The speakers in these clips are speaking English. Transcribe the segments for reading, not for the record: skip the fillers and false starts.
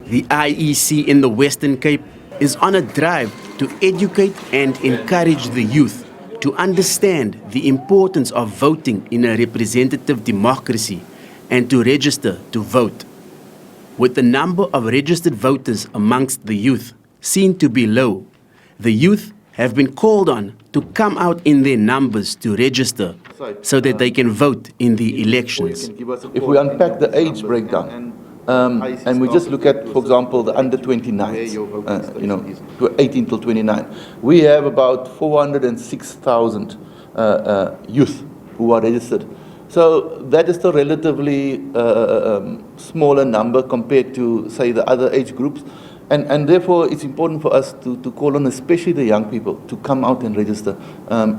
The IEC in the Western Cape is on a drive to educate and encourage the youth to understand the importance of voting in a representative democracy and to register to vote. With the number of registered voters amongst the youth seen to be low, the youth have been called on to come out in their numbers to register so that they can vote in the elections. If we unpack the age breakdown, and we just look at, for example, the under 29s, 18 till 29, we have about 406,000 youth who are registered. So that is the relatively smaller number compared to, say, the other age groups. And therefore, it's important for us to call on especially the young people to come out and register.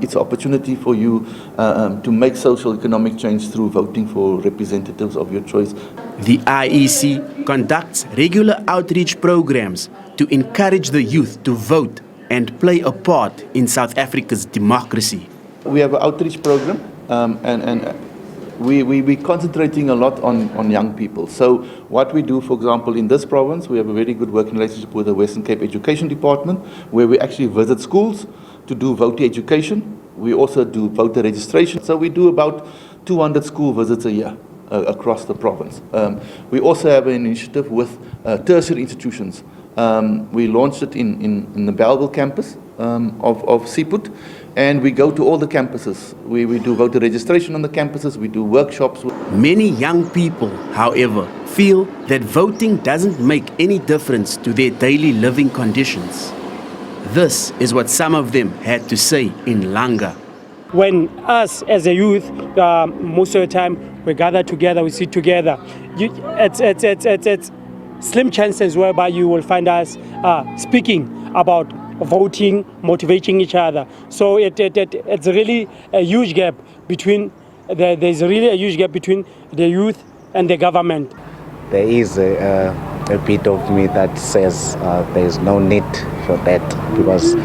It's an opportunity for you to make social economic change through voting for representatives of your choice. The IEC conducts regular outreach programs to encourage the youth to vote and play a part in South Africa's democracy. We have an outreach program, and we're concentrating a lot on young people. So what we do, for example, in this province, we have a very good working relationship with the Western Cape Education Department, where we actually visit schools to do voter education. We also do voter registration. So we do about 200 school visits a year across the province. We also have an initiative with tertiary institutions. We launched it in the Belleville campus of Seaput, and we go to all the campuses. We do voter registration on the campuses, we do workshops. Many young people, however, feel that voting doesn't make any difference to their daily living conditions. This is what some of them had to say in Langa. When us as a youth, most of the time we gather together, we sit together, it's slim chances whereby you will find us speaking about voting, motivating each other. So it's really a huge gap between, there's really a huge gap between the youth and the government. There is a bit of me that says there is no need for that, because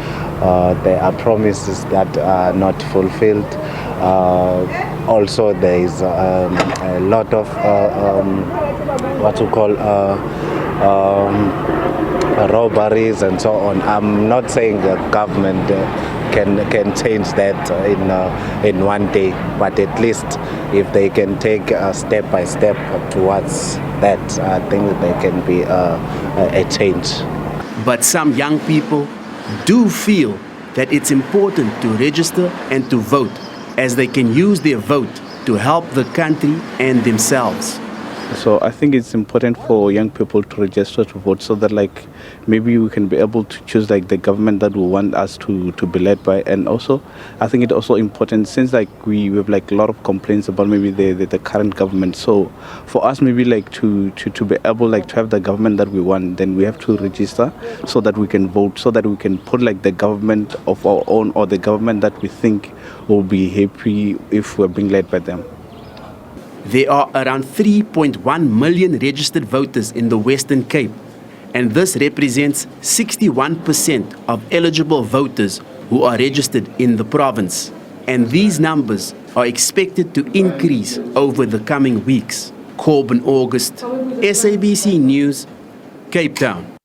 there are promises that are not fulfilled. Also, there is a lot of what we call robberies and so on. I'm not saying the government can change that in one day, but at least if they can take step by step towards that, I think there can be a change. But some young people do feel that it's important to register and to vote, as they can use their vote to help the country and themselves. So I think it's important for young people to register to vote, so that maybe we can be able to choose the government that we want us to be led by. And also I think it's also important, since we have a lot of complaints about maybe the current government. So for us maybe to be able to have the government that we want, then we have to register so that we can vote, so that we can put the government of our own, or the government that we think will be happy if we're being led by them. There are around 3.1 million registered voters in the Western Cape, and this represents 61% of eligible voters who are registered in the province. And these numbers are expected to increase over the coming weeks. Corbin August, SABC News, Cape Town.